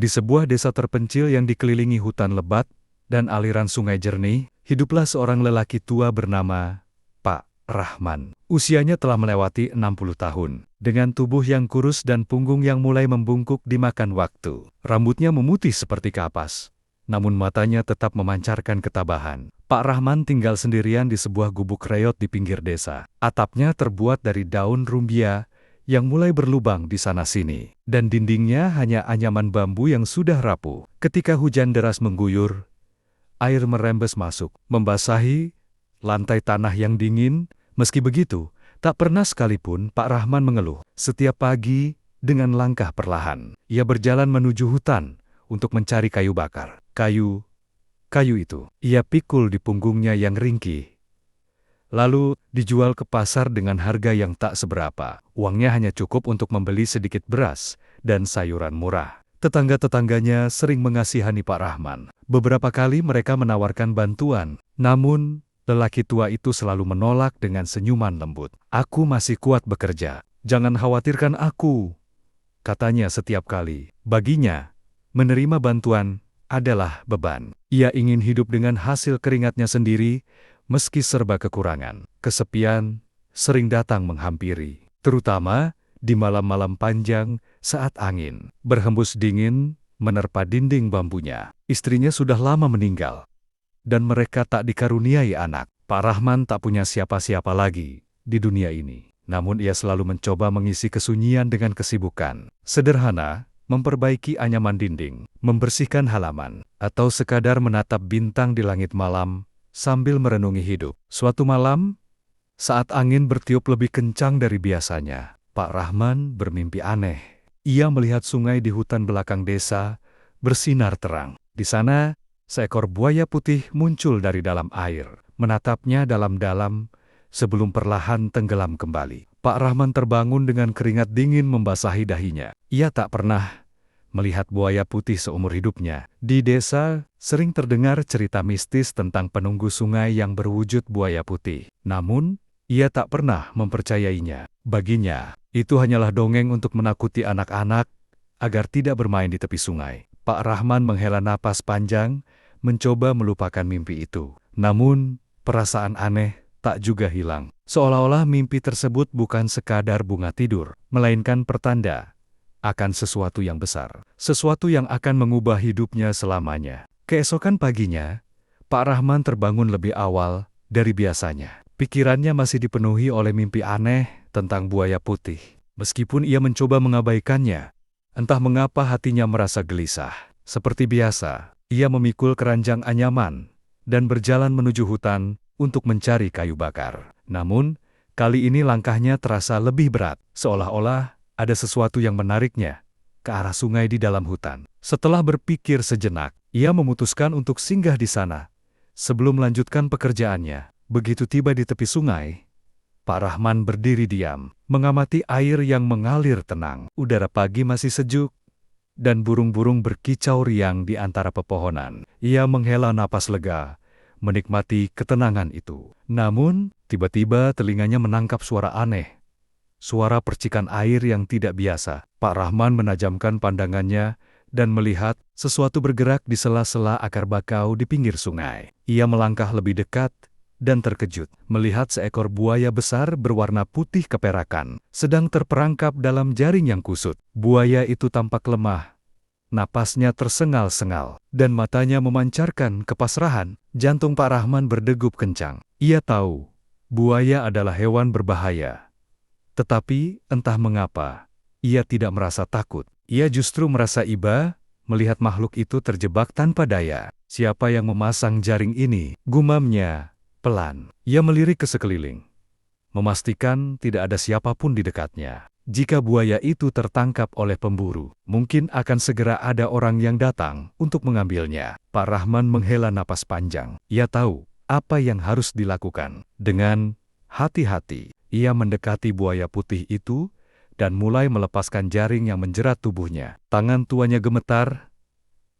Di sebuah desa terpencil yang dikelilingi hutan lebat dan aliran sungai jernih, hiduplah seorang lelaki tua bernama Pak Rahman. Usianya telah melewati 60 tahun. Dengan tubuh yang kurus dan punggung yang mulai membungkuk dimakan waktu. Rambutnya memutih seperti kapas, namun matanya tetap memancarkan ketabahan. Pak Rahman tinggal sendirian di sebuah gubuk reot di pinggir desa. Atapnya terbuat dari daun rumbia yang mulai berlubang di sana-sini, dan dindingnya hanya anyaman bambu yang sudah rapuh. Ketika hujan deras mengguyur, air merembes masuk, membasahi lantai tanah yang dingin. Meski begitu, tak pernah sekalipun Pak Rahman mengeluh. Setiap pagi, dengan langkah perlahan, ia berjalan menuju hutan untuk mencari kayu bakar. Kayu itu ia pikul di punggungnya yang ringkih, lalu dijual ke pasar dengan harga yang tak seberapa. Uangnya hanya cukup untuk membeli sedikit beras dan sayuran murah. Tetangga-tetangganya sering mengasihani Pak Rahman. Beberapa kali mereka menawarkan bantuan, namun lelaki tua itu selalu menolak dengan senyuman lembut. "Aku masih kuat bekerja, jangan khawatirkan aku," katanya setiap kali. Baginya, menerima bantuan adalah beban. Ia ingin hidup dengan hasil keringatnya sendiri, meski serba kekurangan. Kesepian sering datang menghampiri, terutama di malam-malam panjang saat angin berhembus dingin menerpa dinding bambunya. Istrinya sudah lama meninggal, dan mereka tak dikaruniai anak. Pak Rahman tak punya siapa-siapa lagi di dunia ini. Namun ia selalu mencoba mengisi kesunyian dengan kesibukan sederhana, memperbaiki anyaman dinding, membersihkan halaman, atau sekadar menatap bintang di langit malam sambil merenungi hidup. Suatu malam, saat angin bertiup lebih kencang dari biasanya, Pak Rahman bermimpi aneh. Ia melihat sungai di hutan belakang desa bersinar terang. Di sana, seekor buaya putih muncul dari dalam air, menatapnya dalam-dalam sebelum perlahan tenggelam kembali. Pak Rahman terbangun dengan keringat dingin membasahi dahinya. Ia tak pernah melihat buaya putih seumur hidupnya. Di desa, sering terdengar cerita mistis tentang penunggu sungai yang berwujud buaya putih. Namun, ia tak pernah mempercayainya. Baginya, itu hanyalah dongeng untuk menakuti anak-anak agar tidak bermain di tepi sungai. Pak Rahman menghela napas panjang, mencoba melupakan mimpi itu. Namun, perasaan aneh tak juga hilang. Seolah-olah mimpi tersebut bukan sekadar bunga tidur, melainkan pertanda akan sesuatu yang besar. Sesuatu yang akan mengubah hidupnya selamanya. Keesokan paginya, Pak Rahman terbangun lebih awal dari biasanya. Pikirannya masih dipenuhi oleh mimpi aneh tentang buaya putih. Meskipun ia mencoba mengabaikannya, entah mengapa hatinya merasa gelisah. Seperti biasa, ia memikul keranjang anyaman dan berjalan menuju hutan untuk mencari kayu bakar. Namun, kali ini langkahnya terasa lebih berat, seolah-olah ada sesuatu yang menariknya ke arah sungai di dalam hutan. Setelah berpikir sejenak, ia memutuskan untuk singgah di sana sebelum melanjutkan pekerjaannya. Begitu tiba di tepi sungai, Pak Rahman berdiri diam, mengamati air yang mengalir tenang. Udara pagi masih sejuk, dan burung-burung berkicau riang di antara pepohonan. Ia menghela napas lega, menikmati ketenangan itu. Namun, tiba-tiba telinganya menangkap suara aneh. Suara percikan air yang tidak biasa. Pak Rahman menajamkan pandangannya dan melihat sesuatu bergerak di sela-sela akar bakau di pinggir sungai. Ia melangkah lebih dekat dan terkejut melihat seekor buaya besar berwarna putih keperakan sedang terperangkap dalam jaring yang kusut. Buaya itu tampak lemah, napasnya tersengal-sengal, dan matanya memancarkan kepasrahan. Jantung Pak Rahman berdegup kencang. Ia tahu buaya adalah hewan berbahaya. Tetapi, entah mengapa, ia tidak merasa takut. Ia justru merasa iba melihat makhluk itu terjebak tanpa daya. "Siapa yang memasang jaring ini?" gumamnya pelan. Ia melirik ke sekeliling, memastikan tidak ada siapapun di dekatnya. Jika buaya itu tertangkap oleh pemburu, mungkin akan segera ada orang yang datang untuk mengambilnya. Pak Rahman menghela napas panjang. Ia tahu apa yang harus dilakukan. Dengan hati-hati, ia mendekati buaya putih itu dan mulai melepaskan jaring yang menjerat tubuhnya. Tangan tuanya gemetar,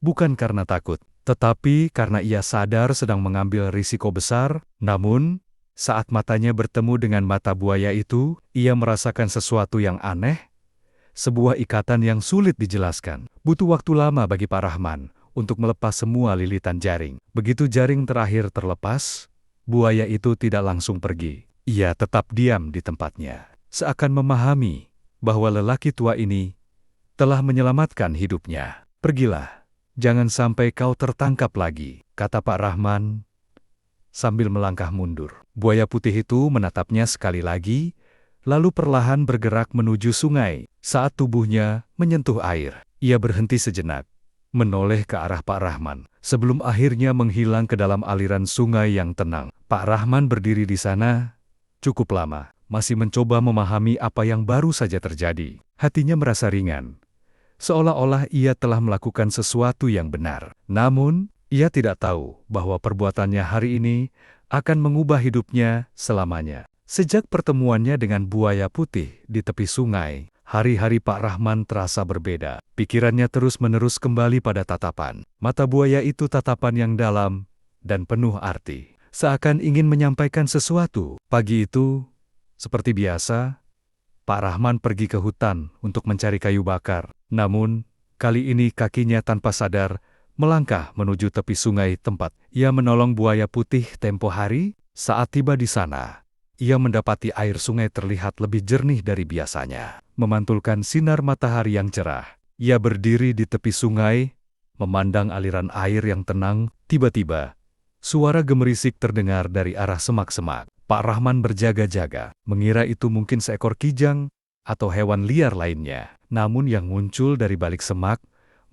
bukan karena takut, tetapi karena ia sadar sedang mengambil risiko besar. Namun, saat matanya bertemu dengan mata buaya itu, ia merasakan sesuatu yang aneh. sebuah ikatan yang sulit dijelaskan. Butuh waktu lama bagi Pak Rahman untuk melepas semua lilitan jaring. Begitu jaring terakhir terlepas, buaya itu tidak langsung pergi. Ia tetap diam di tempatnya, seakan memahami bahwa lelaki tua ini telah menyelamatkan hidupnya. "Pergilah, jangan sampai kau tertangkap lagi," kata Pak Rahman sambil melangkah mundur. Buaya putih itu menatapnya sekali lagi, lalu perlahan bergerak menuju sungai. Saat tubuhnya menyentuh air, ia berhenti sejenak, menoleh ke arah Pak Rahman, sebelum akhirnya menghilang ke dalam aliran sungai yang tenang. Pak Rahman berdiri di sana cukup lama, masih mencoba memahami apa yang baru saja terjadi. Hatinya merasa ringan, seolah-olah ia telah melakukan sesuatu yang benar. Namun, ia tidak tahu bahwa perbuatannya hari ini akan mengubah hidupnya selamanya. Sejak pertemuannya dengan buaya putih di tepi sungai, hari-hari Pak Rahman terasa berbeda. Pikirannya terus-menerus kembali pada tatapan mata buaya itu, tatapan yang dalam dan penuh arti, seakan ingin menyampaikan sesuatu. Pagi itu, seperti biasa, Pak Rahman pergi ke hutan untuk mencari kayu bakar. Namun, kali ini kakinya tanpa sadar melangkah menuju tepi sungai tempat ia menolong buaya putih tempo hari. Saat tiba di sana, ia mendapati air sungai terlihat lebih jernih dari biasanya, memantulkan sinar matahari yang cerah. Ia berdiri di tepi sungai, memandang aliran air yang tenang. Tiba-tiba, suara gemerisik terdengar dari arah semak-semak. Pak Rahman berjaga-jaga, mengira itu mungkin seekor kijang atau hewan liar lainnya. Namun yang muncul dari balik semak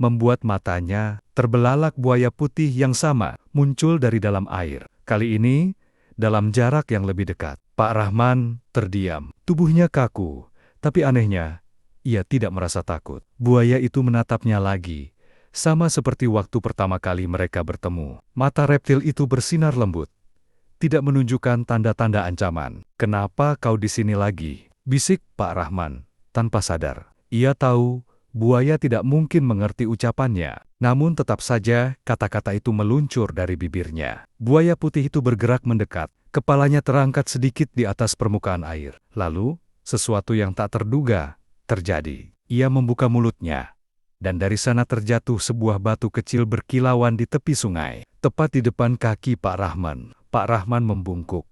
membuat matanya terbelalak. Buaya putih yang sama muncul dari dalam air. Kali ini, dalam jarak yang lebih dekat. Pak Rahman terdiam. Tubuhnya kaku, tapi anehnya, ia tidak merasa takut. Buaya itu menatapnya lagi, sama seperti waktu pertama kali mereka bertemu. Mata reptil itu bersinar lembut, tidak menunjukkan tanda-tanda ancaman. "Kenapa kau di sini lagi?" bisik Pak Rahman, tanpa sadar. Ia tahu buaya tidak mungkin mengerti ucapannya, namun tetap saja kata-kata itu meluncur dari bibirnya. Buaya putih itu bergerak mendekat, kepalanya terangkat sedikit di atas permukaan air. Lalu, sesuatu yang tak terduga terjadi. Ia membuka mulutnya, dan dari sana terjatuh sebuah batu kecil berkilauan di tepi sungai, tepat di depan kaki Pak Rahman. Pak Rahman membungkuk,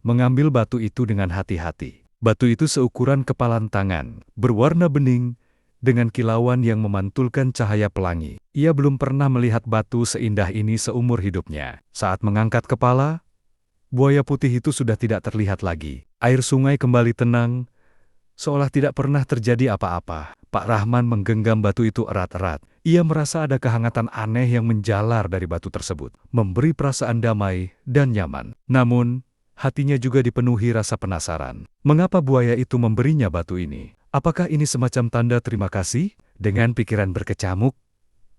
mengambil batu itu dengan hati-hati. Batu itu seukuran kepalan tangan, berwarna bening, dengan kilauan yang memantulkan cahaya pelangi. Ia belum pernah melihat batu seindah ini seumur hidupnya. Saat mengangkat kepala, buaya putih itu sudah tidak terlihat lagi. Air sungai kembali tenang, seolah tidak pernah terjadi apa-apa. Pak Rahman menggenggam batu itu erat-erat. Ia merasa ada kehangatan aneh yang menjalar dari batu tersebut, memberi perasaan damai dan nyaman. Namun, hatinya juga dipenuhi rasa penasaran. Mengapa buaya itu memberinya batu ini? Apakah ini semacam tanda terima kasih? Dengan pikiran berkecamuk,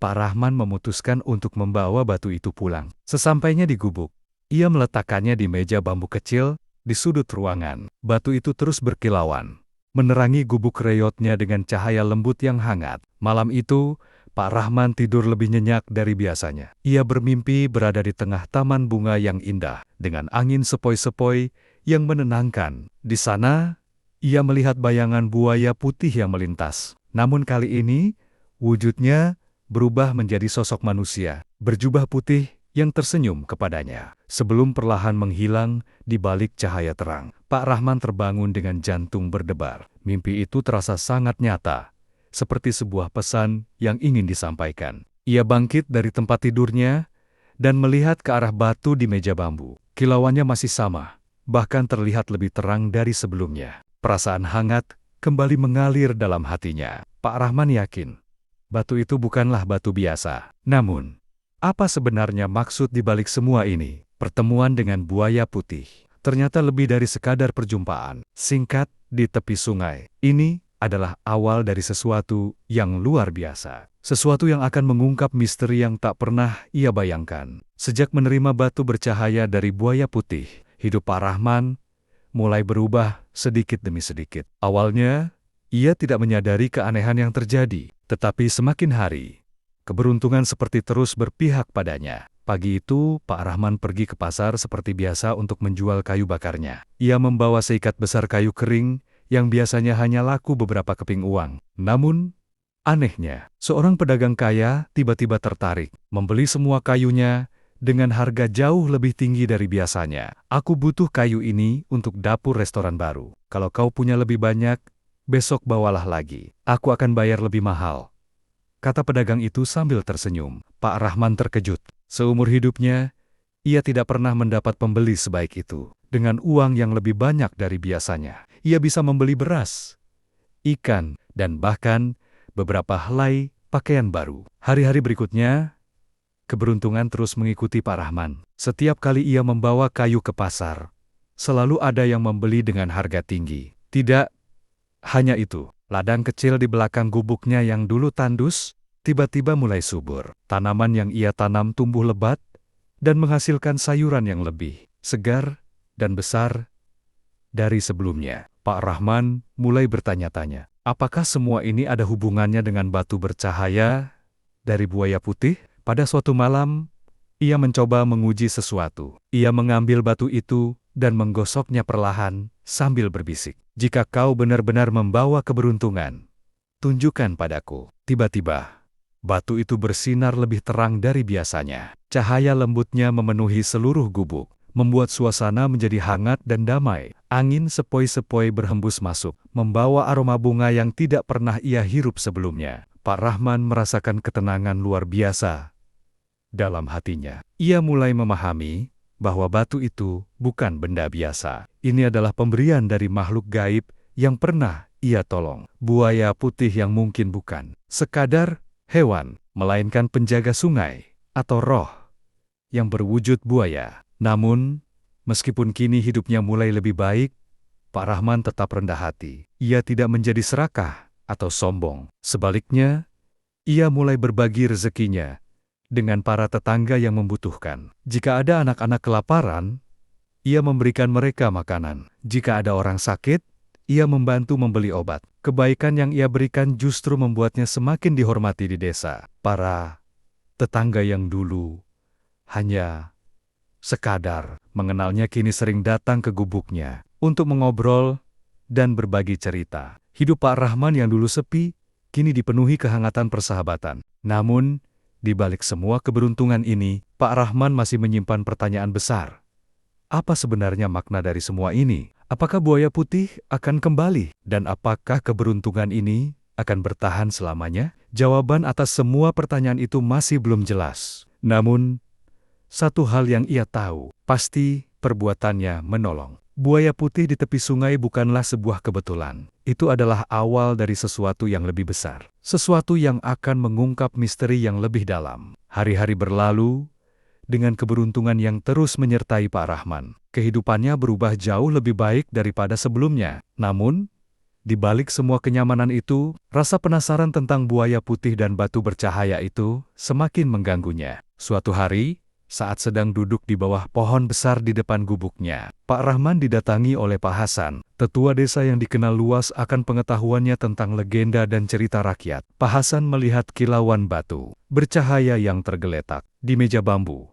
Pak Rahman memutuskan untuk membawa batu itu pulang. Sesampainya di gubuk, ia meletakkannya di meja bambu kecil di sudut ruangan. Batu itu terus berkilauan, menerangi gubuk reyotnya dengan cahaya lembut yang hangat. Malam itu, Pak Rahman tidur lebih nyenyak dari biasanya. Ia bermimpi berada di tengah taman bunga yang indah, dengan angin sepoi-sepoi yang menenangkan. Di sana, ia melihat bayangan buaya putih yang melintas. Namun kali ini, wujudnya berubah menjadi sosok manusia, berjubah putih yang tersenyum kepadanya. Sebelum perlahan menghilang di balik cahaya terang, Pak Rahman terbangun dengan jantung berdebar. Mimpi itu terasa sangat nyata, seperti sebuah pesan yang ingin disampaikan. Ia bangkit dari tempat tidurnya dan melihat ke arah batu di meja bambu. Kilauannya masih sama, bahkan terlihat lebih terang dari sebelumnya. Perasaan hangat kembali mengalir dalam hatinya. Pak Rahman yakin batu itu bukanlah batu biasa. Namun, apa sebenarnya maksud di balik semua ini? Pertemuan dengan buaya putih ternyata lebih dari sekadar perjumpaan singkat di tepi sungai. Ini adalah awal dari sesuatu yang luar biasa. Sesuatu yang akan mengungkap misteri yang tak pernah ia bayangkan. Sejak menerima batu bercahaya dari buaya putih, hidup Pak Rahman mulai berubah sedikit demi sedikit. Awalnya, ia tidak menyadari keanehan yang terjadi, tetapi semakin hari, keberuntungan seperti terus berpihak padanya. Pagi itu, Pak Rahman pergi ke pasar seperti biasa untuk menjual kayu bakarnya. Ia membawa seikat besar kayu kering yang biasanya hanya laku beberapa keping uang. Namun, anehnya, seorang pedagang kaya tiba-tiba tertarik membeli semua kayunya dengan harga jauh lebih tinggi dari biasanya. Aku butuh kayu ini untuk dapur restoran baru. Kalau kau punya lebih banyak, besok bawalah lagi. Aku akan bayar lebih mahal, kata pedagang itu sambil tersenyum. Pak Rahman terkejut. Seumur hidupnya, ia tidak pernah mendapat pembeli sebaik itu. Dengan uang yang lebih banyak dari biasanya, ia bisa membeli beras, ikan, dan bahkan beberapa helai pakaian baru. Hari-hari berikutnya, keberuntungan terus mengikuti Pak Rahman. Setiap kali ia membawa kayu ke pasar, selalu ada yang membeli dengan harga tinggi. Tidak hanya itu, ladang kecil di belakang gubuknya yang dulu tandus, tiba-tiba mulai subur. Tanaman yang ia tanam tumbuh lebat dan menghasilkan sayuran yang lebih segar dan besar dari sebelumnya. Pak Rahman mulai bertanya-tanya, apakah semua ini ada hubungannya dengan batu bercahaya dari buaya putih? Pada suatu malam, ia mencoba menguji sesuatu. Ia mengambil batu itu dan menggosoknya perlahan sambil berbisik, "Jika kau benar-benar membawa keberuntungan, tunjukkan padaku." Tiba-tiba, batu itu bersinar lebih terang dari biasanya. Cahaya lembutnya memenuhi seluruh gubuk, membuat suasana menjadi hangat dan damai. Angin sepoi-sepoi berhembus masuk, membawa aroma bunga yang tidak pernah ia hirup sebelumnya. Pak Rahman merasakan ketenangan luar biasa dalam hatinya. Ia mulai memahami bahwa batu itu bukan benda biasa. Ini adalah pemberian dari makhluk gaib yang pernah ia tolong. Buaya putih yang mungkin bukan sekadar hewan, melainkan penjaga sungai atau roh yang berwujud buaya. Namun, meskipun kini hidupnya mulai lebih baik, Pak Rahman tetap rendah hati. Ia tidak menjadi serakah atau sombong. Sebaliknya, ia mulai berbagi rezekinya dengan para tetangga yang membutuhkan. Jika ada anak-anak kelaparan, ia memberikan mereka makanan. Jika ada orang sakit, ia membantu membeli obat. Kebaikan yang ia berikan justru membuatnya semakin dihormati di desa. Para tetangga yang dulu hanya sekadar mengenalnya kini sering datang ke gubuknya untuk mengobrol dan berbagi cerita. Hidup Pak Rahman yang dulu sepi, kini dipenuhi kehangatan persahabatan. Namun, di balik semua keberuntungan ini, Pak Rahman masih menyimpan pertanyaan besar. Apa sebenarnya makna dari semua ini? Apakah buaya putih akan kembali? Dan apakah keberuntungan ini akan bertahan selamanya? Jawaban atas semua pertanyaan itu masih belum jelas. Namun, satu hal yang ia tahu, pasti perbuatannya menolong. Buaya putih di tepi sungai bukanlah sebuah kebetulan. Itu adalah awal dari sesuatu yang lebih besar. Sesuatu yang akan mengungkap misteri yang lebih dalam. Hari-hari berlalu, dengan keberuntungan yang terus menyertai Pak Rahman. Kehidupannya berubah jauh lebih baik daripada sebelumnya. Namun, di balik semua kenyamanan itu, rasa penasaran tentang buaya putih dan batu bercahaya itu semakin mengganggunya. Suatu hari, saat sedang duduk di bawah pohon besar di depan gubuknya, Pak Rahman didatangi oleh Pak Hasan, tetua desa yang dikenal luas akan pengetahuannya tentang legenda dan cerita rakyat. Pak Hasan melihat kilauan batu bercahaya yang tergeletak di meja bambu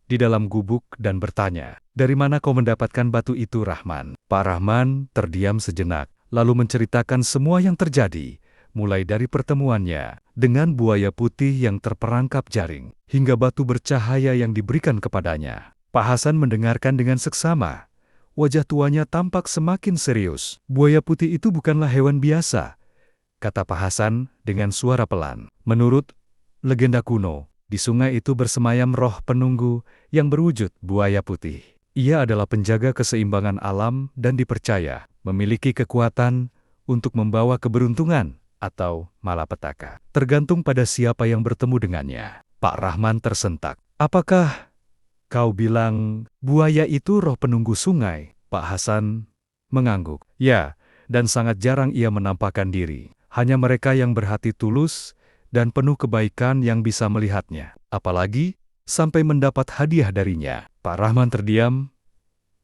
di dalam gubuk dan bertanya, "Dari mana kau mendapatkan batu itu, Rahman?" Pak Rahman terdiam sejenak, lalu menceritakan semua yang terjadi, mulai dari pertemuannya dengan buaya putih yang terperangkap jaring, hingga batu bercahaya yang diberikan kepadanya. Pak Hasan mendengarkan dengan seksama. Wajah tuanya tampak semakin serius. "Buaya putih itu bukanlah hewan biasa," kata Pak Hasan dengan suara pelan. "Menurut legenda kuno, di sungai itu bersemayam roh penunggu yang berwujud buaya putih. Ia adalah penjaga keseimbangan alam dan dipercaya memiliki kekuatan untuk membawa keberuntungan atau malapetaka, tergantung pada siapa yang bertemu dengannya." Pak Rahman tersentak. "Apakah kau bilang buaya itu roh penunggu sungai?" Pak Hasan mengangguk. "Ya, dan sangat jarang ia menampakkan diri. Hanya mereka yang berhati tulus dan penuh kebaikan yang bisa melihatnya. Apalagi sampai mendapat hadiah darinya." Pak Rahman terdiam,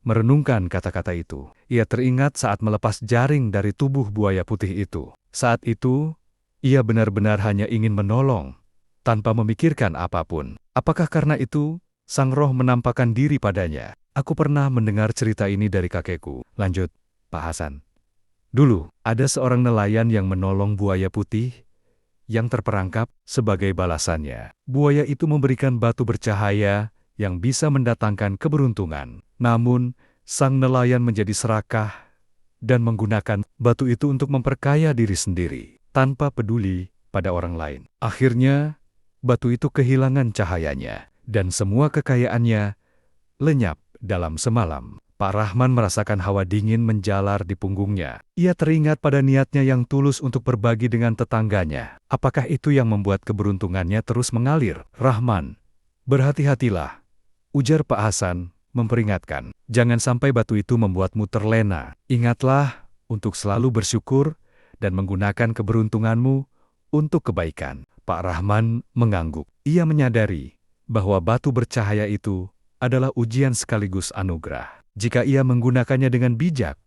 merenungkan kata-kata itu. Ia teringat saat melepas jaring dari tubuh buaya putih itu. Saat itu, ia benar-benar hanya ingin menolong, tanpa memikirkan apapun. Apakah karena itu, sang roh menampakkan diri padanya? "Aku pernah mendengar cerita ini dari kakekku," lanjut Pak Hasan. Dulu, ada seorang nelayan yang menolong buaya putih yang terperangkap. Sebagai balasannya, buaya itu memberikan batu bercahaya yang bisa mendatangkan keberuntungan. Namun, sang nelayan menjadi serakah dan menggunakan batu itu untuk memperkaya diri sendiri, tanpa peduli pada orang lain. Akhirnya, batu itu kehilangan cahayanya, dan semua kekayaannya lenyap dalam semalam. Pak Rahman merasakan hawa dingin menjalar di punggungnya. Ia teringat pada niatnya yang tulus untuk berbagi dengan tetangganya. Apakah itu yang membuat keberuntungannya terus mengalir? Rahman, berhati-hatilah, ujar Pak Hasan, memperingatkan. Jangan sampai batu itu membuatmu terlena. Ingatlah untuk selalu bersyukur dan menggunakan keberuntunganmu untuk kebaikan. Pak Rahman mengangguk. Ia menyadari bahwa batu bercahaya itu adalah ujian sekaligus anugerah. Jika ia menggunakannya dengan bijak,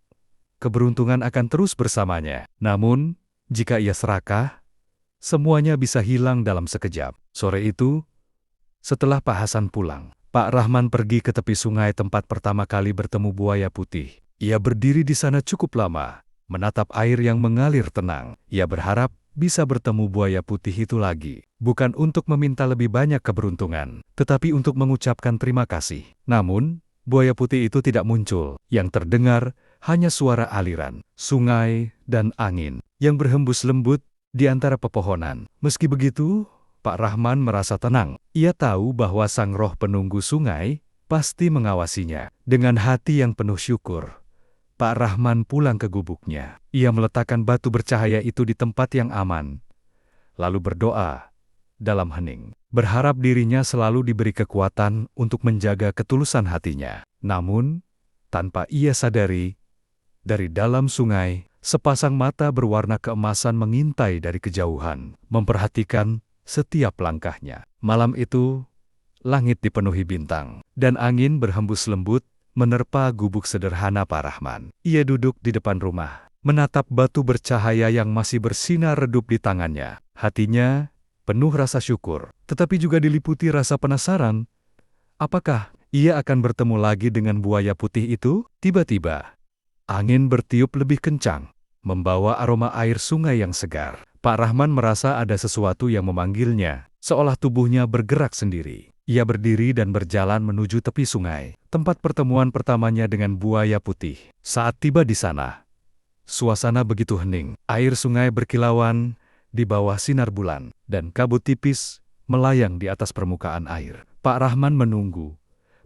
keberuntungan akan terus bersamanya. Namun, jika ia serakah, semuanya bisa hilang dalam sekejap. Sore itu, setelah Pak Hasan pulang, Pak Rahman pergi ke tepi sungai tempat pertama kali bertemu buaya putih. Ia berdiri di sana cukup lama, menatap air yang mengalir tenang. Ia berharap bisa bertemu buaya putih itu lagi. Bukan untuk meminta lebih banyak keberuntungan, tetapi untuk mengucapkan terima kasih. Namun, buaya putih itu tidak muncul. Yang terdengar hanya suara aliran, sungai, dan angin yang berhembus lembut di antara pepohonan. Meski begitu, Pak Rahman merasa tenang. Ia tahu bahwa sang roh penunggu sungai pasti mengawasinya. Dengan hati yang penuh syukur, Pak Rahman pulang ke gubuknya. Ia meletakkan batu bercahaya itu di tempat yang aman, lalu berdoa dalam hening, berharap dirinya selalu diberi kekuatan untuk menjaga ketulusan hatinya. Namun, tanpa ia sadari, dari dalam sungai, sepasang mata berwarna keemasan mengintai dari kejauhan, memperhatikan setiap langkahnya. Malam itu, langit dipenuhi bintang, dan angin berhembus lembut menerpa gubuk sederhana Pak Rahman. Ia duduk di depan rumah, menatap batu bercahaya yang masih bersinar redup di tangannya. Hatinya penuh rasa syukur, tetapi juga diliputi rasa penasaran. Apakah ia akan bertemu lagi dengan buaya putih itu? Tiba-tiba, angin bertiup lebih kencang, membawa aroma air sungai yang segar. Pak Rahman merasa ada sesuatu yang memanggilnya, seolah tubuhnya bergerak sendiri. Ia berdiri dan berjalan menuju tepi sungai, tempat pertemuan pertamanya dengan buaya putih. Saat tiba di sana, suasana begitu hening. Air sungai berkilauan di bawah sinar bulan, dan kabut tipis melayang di atas permukaan air. Pak Rahman menunggu,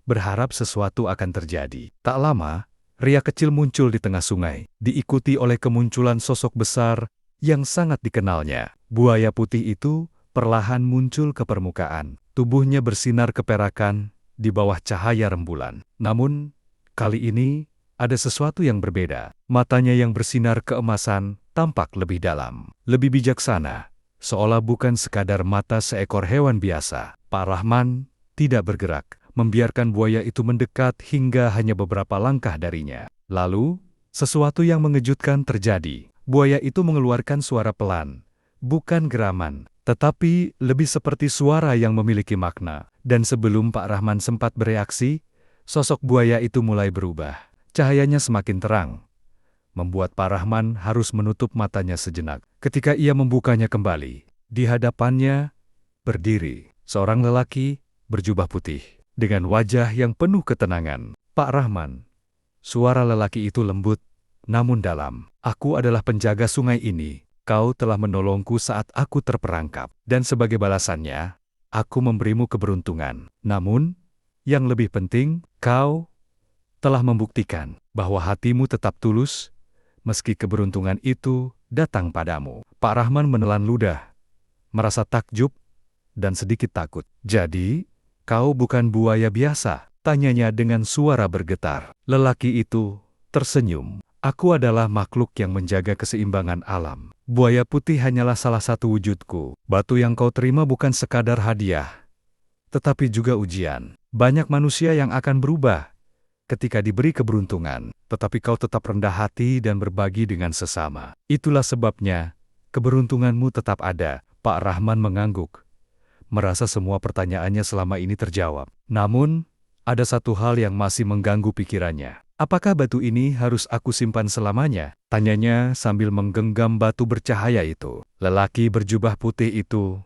berharap sesuatu akan terjadi. Tak lama, ria kecil muncul di tengah sungai, diikuti oleh kemunculan sosok besar yang sangat dikenalnya. Buaya putih itu perlahan muncul ke permukaan. Tubuhnya bersinar keperakan di bawah cahaya rembulan. Namun, kali ini ada sesuatu yang berbeda. Matanya yang bersinar keemasan tampak lebih dalam, lebih bijaksana, seolah bukan sekadar mata seekor hewan biasa. Pak Rahman tidak bergerak, membiarkan buaya itu mendekat hingga hanya beberapa langkah darinya. Lalu, sesuatu yang mengejutkan terjadi. Buaya itu mengeluarkan suara pelan, bukan geraman, tetapi lebih seperti suara yang memiliki makna. Dan sebelum Pak Rahman sempat bereaksi, sosok buaya itu mulai berubah. Cahayanya semakin terang, membuat Pak Rahman harus menutup matanya sejenak. Ketika ia membukanya kembali, di hadapannya berdiri seorang lelaki berjubah putih, dengan wajah yang penuh ketenangan. Pak Rahman, suara lelaki itu lembut, namun dalam. Aku adalah penjaga sungai ini. Kau telah menolongku saat aku terperangkap, dan sebagai balasannya, aku memberimu keberuntungan. Namun, yang lebih penting, kau telah membuktikan bahwa hatimu tetap tulus, meski keberuntungan itu datang padamu. Pak Rahman menelan ludah, merasa takjub dan sedikit takut. Jadi, kau bukan buaya biasa? Tanyanya dengan suara bergetar. Lelaki itu tersenyum. Aku adalah makhluk yang menjaga keseimbangan alam. Buaya putih hanyalah salah satu wujudku. Batu yang kau terima bukan sekadar hadiah, tetapi juga ujian. Banyak manusia yang akan berubah ketika diberi keberuntungan, tetapi kau tetap rendah hati dan berbagi dengan sesama. Itulah sebabnya keberuntunganmu tetap ada. Pak Rahman mengangguk, merasa semua pertanyaannya selama ini terjawab. Namun, ada satu hal yang masih mengganggu pikirannya. Apakah batu ini harus aku simpan selamanya? Tanyanya sambil menggenggam batu bercahaya itu. Lelaki berjubah putih itu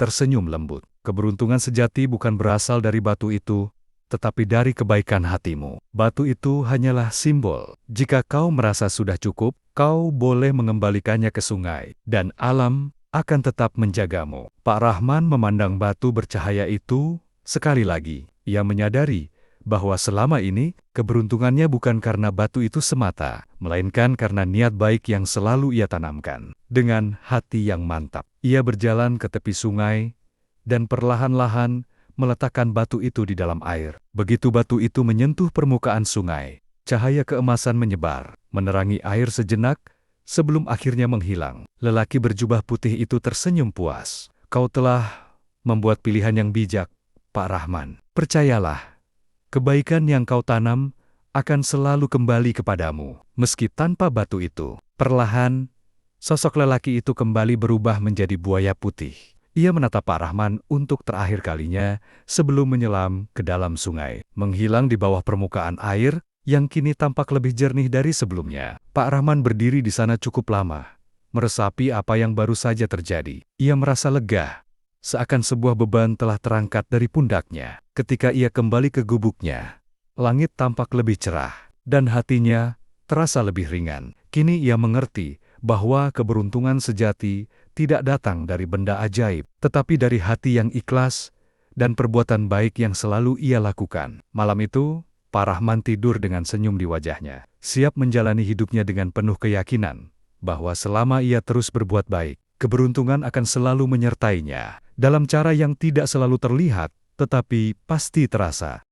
tersenyum lembut. Keberuntungan sejati bukan berasal dari batu itu, tetapi dari kebaikan hatimu. Batu itu hanyalah simbol. Jika kau merasa sudah cukup, kau boleh mengembalikannya ke sungai, dan alam akan tetap menjagamu. Pak Rahman memandang batu bercahaya itu sekali lagi. Ia menyadari bahwa selama ini keberuntungannya bukan karena batu itu semata, melainkan karena niat baik yang selalu ia tanamkan. Dengan hati yang mantap, ia berjalan ke tepi sungai dan perlahan-lahan meletakkan batu itu di dalam air. Begitu batu itu menyentuh permukaan sungai, cahaya keemasan menyebar, menerangi air sejenak sebelum akhirnya menghilang. Lelaki berjubah putih itu tersenyum puas. Kau telah membuat pilihan yang bijak, Pak Rahman. Percayalah, kebaikan yang kau tanam akan selalu kembali kepadamu, meski tanpa batu itu. Perlahan, sosok lelaki itu kembali berubah menjadi buaya putih. Ia menatap Pak Rahman untuk terakhir kalinya sebelum menyelam ke dalam sungai, menghilang di bawah permukaan air yang kini tampak lebih jernih dari sebelumnya. Pak Rahman berdiri di sana cukup lama, meresapi apa yang baru saja terjadi. Ia merasa lega, seakan sebuah beban telah terangkat dari pundaknya. Ketika ia kembali ke gubuknya, langit tampak lebih cerah, dan hatinya terasa lebih ringan. Kini ia mengerti bahwa keberuntungan sejati tidak datang dari benda ajaib, tetapi dari hati yang ikhlas dan perbuatan baik yang selalu ia lakukan. Malam itu, Pak Rahman tidur dengan senyum di wajahnya, siap menjalani hidupnya dengan penuh keyakinan bahwa selama ia terus berbuat baik, keberuntungan akan selalu menyertainya, dalam cara yang tidak selalu terlihat, tetapi pasti terasa.